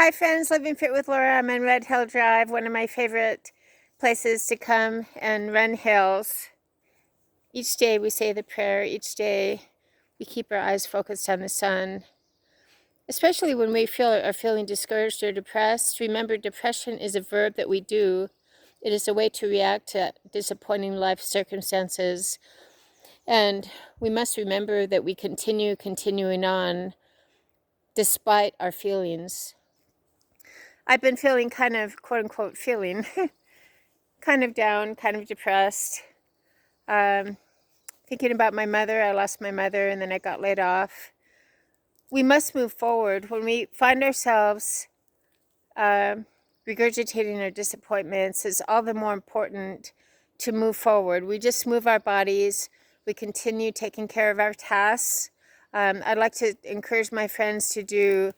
Hi friends, Living Fit with Laura. I'm on Red Hill Drive, one of my favorite places to come and run hills. Each day we say the prayer, each day we keep our eyes focused on the sun. Especially when we are feeling discouraged or depressed, remember depression is a verb that we do. It is a way to react to disappointing life circumstances. And we must remember that we continuing on despite our feelings. I've been feeling kind of, quote unquote, feeling kind of down, kind of depressed. Thinking about my mother. I lost my mother and then I got laid off. We must move forward. When we find ourselves regurgitating our disappointments, it's all the more important to move forward. We just move our bodies. We continue taking care of our tasks. I'd like to encourage my friends to do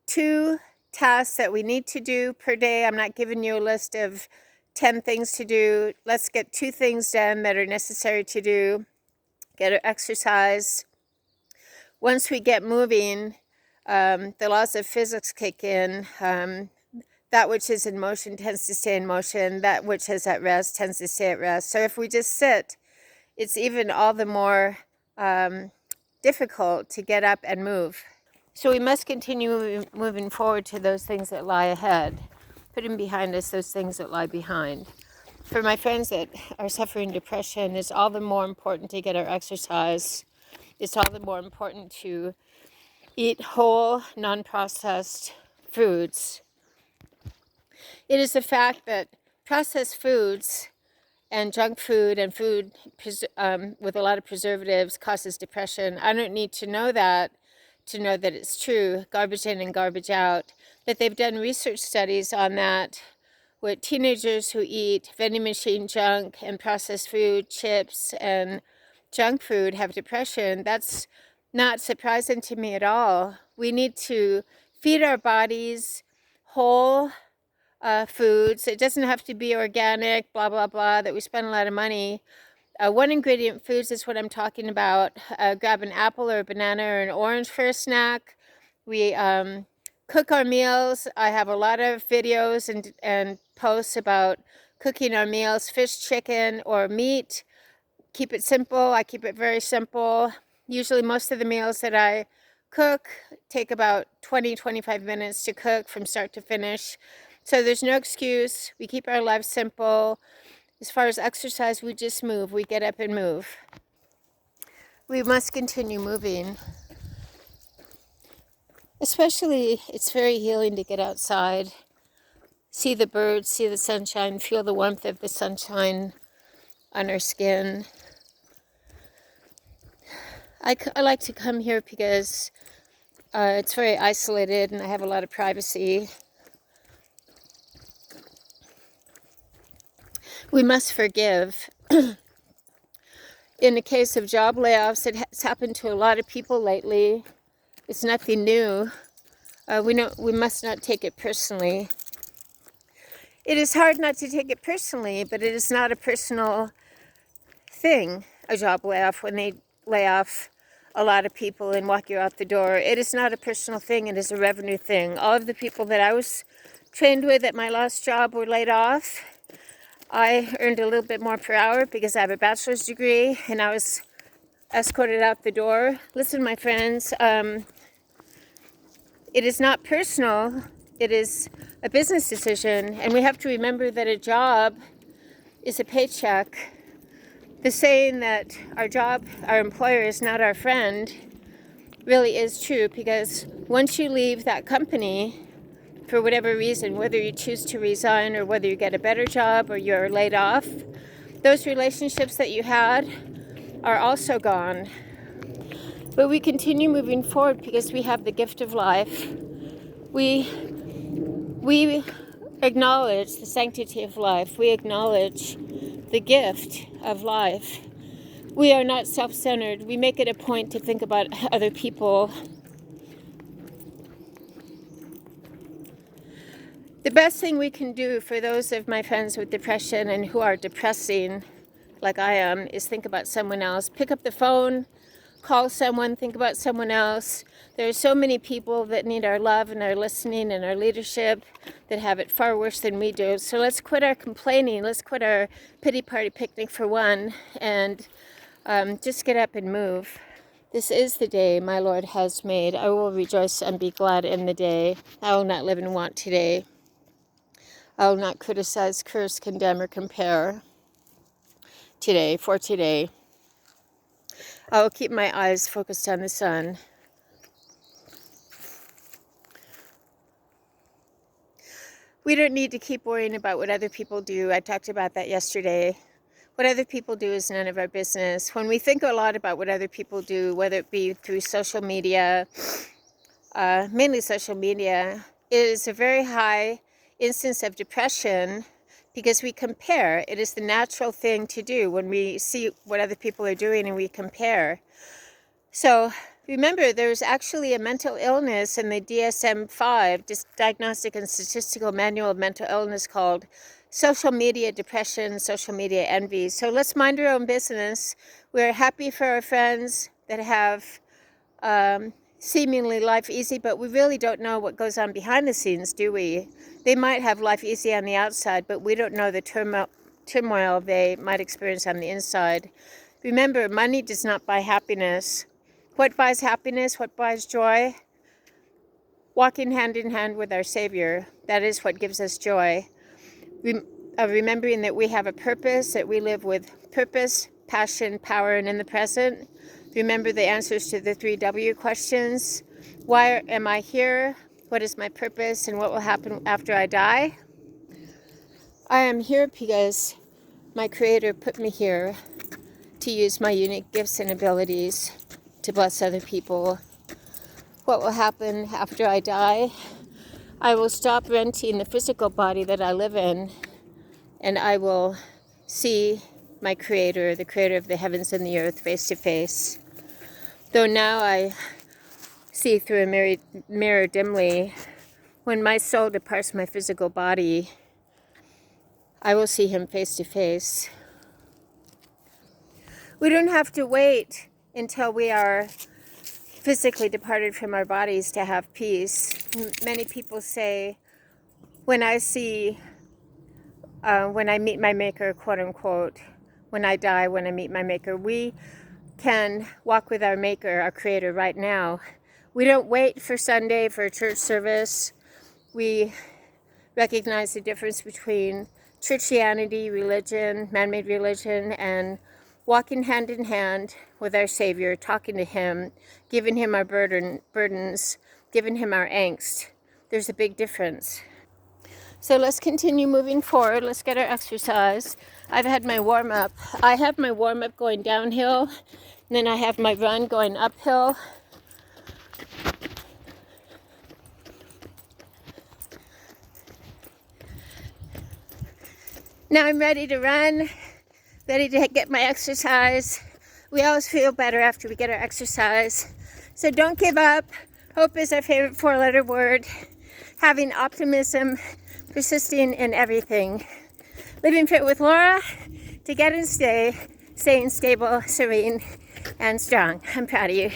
2 tasks that we need to do per day. I'm not giving you a list of 10 things to do. Let's get 2 things done that are necessary to do. Get our exercise. Once we get moving, the laws of physics kick in. That which is in motion tends to stay in motion. That which is at rest tends to stay at rest. So if we just sit, it's even all the more difficult to get up and move. So we must continue moving forward to those things that lie ahead, putting behind us those things that lie behind. For my friends that are suffering depression, it's all the more important to get our exercise. It's all the more important to eat whole, non-processed foods. It is a fact that processed foods and junk food and food with a lot of preservatives causes depression. I don't need to know that it's true, garbage in and garbage out, that they've done research studies on that with teenagers who eat vending machine junk and processed food, chips and junk food have depression. That's not surprising to me at all. We need to feed our bodies whole foods. It doesn't have to be organic, blah, blah, blah, that we spend a lot of money. One ingredient foods is what I'm talking about. Grab an apple or a banana or an orange for a snack. We cook our meals. I have a lot of videos and posts about cooking our meals, fish, chicken, or meat. Keep it simple. I keep it very simple. Usually most of the meals that I cook take about 20-25 minutes to cook from start to finish. So there's no excuse. We keep our lives simple. As far as exercise, we just move. We get up and move. We must continue moving. Especially, it's very healing to get outside, see the birds, see the sunshine, feel the warmth of the sunshine on our skin. I like to come here because it's very isolated and I have a lot of privacy. We must forgive. In the case of job layoffs, it has happened to a lot of people lately. It's nothing new. We must not take it personally. It is hard not to take it personally, but it is not a personal thing, a job layoff, when they lay off a lot of people and walk you out the door. It is not a personal thing, it is a revenue thing. All of the people that I was trained with at my last job were laid off. I earned a little bit more per hour because I have a bachelor's degree and I was escorted out the door. Listen, my friends, it is not personal. It is a business decision, and we have to remember that a job is a paycheck. The saying that our employer is not our friend, really is true, because once you leave that company, for whatever reason, whether you choose to resign or whether you get a better job or you're laid off, those relationships that you had are also gone. But we continue moving forward because we have the gift of life. We acknowledge the sanctity of life. We acknowledge the gift of life. We are not self-centered. We make it a point to think about other people. The best thing we can do for those of my friends with depression and who are depressing, like I am, is think about someone else. Pick up the phone, call someone, think about someone else. There are so many people that need our love and our listening and our leadership that have it far worse than we do. So let's quit our complaining. Let's quit our pity party picnic for one, and just get up and move. This is the day my Lord has made. I will rejoice and be glad in the day. I will not live in want today. I will not criticize, curse, condemn, or compare today, for today. I will keep my eyes focused on the sun. We don't need to keep worrying about what other people do. I talked about that yesterday. What other people do is none of our business. When we think a lot about what other people do, whether it be through social media, mainly social media, it is a very high instance of depression because we compare. It is the natural thing to do when we see what other people are doing and we compare. So remember, there's actually a mental illness in the DSM-5, Diagnostic and Statistical Manual of Mental Illness, called social media depression, social media envy. So let's mind our own business. We're happy for our friends that have seemingly life easy, but we really don't know what goes on behind the scenes, do we? They might have life easy on the outside, but we don't know the turmoil they might experience on the inside. Remember, money does not buy happiness. What buys happiness? What buys joy? Walking hand in hand with our Savior. That is what gives us joy. Remembering that we have a purpose, that we live with purpose, passion, power, and in the present. Remember the answers to the 3W questions. Why am I here? What is my purpose? And what will happen after I die? I am here because my Creator put me here to use my unique gifts and abilities to bless other people. What will happen after I die? I will stop renting the physical body that I live in, and I will see my Creator, the Creator of the heavens and the earth, face to face. Though now I see through a mirror dimly, when my soul departs my physical body, I will see Him face to face. We don't have to wait until we are physically departed from our bodies to have peace. Many people say, when I meet my Maker, quote unquote, when I die, when I meet my Maker, we can walk with our Maker, our Creator, right now. We don't wait for Sunday for a church service. We recognize the difference between churchianity, religion, man-made religion, and walking hand in hand with our Savior, talking to Him, giving Him our burdens, giving Him our angst. There's a big difference. So let's continue moving forward. Let's get our exercise. I've had my warm-up. I have my warm-up going downhill, and then I have my run going uphill. Now I'm ready to run, ready to get my exercise. We always feel better after we get our exercise. So don't give up. Hope is our favorite 4-letter word. Having optimism, persisting in everything. Living Fit with Laura, to get and stay, staying stable, serene, and strong. I'm proud of you.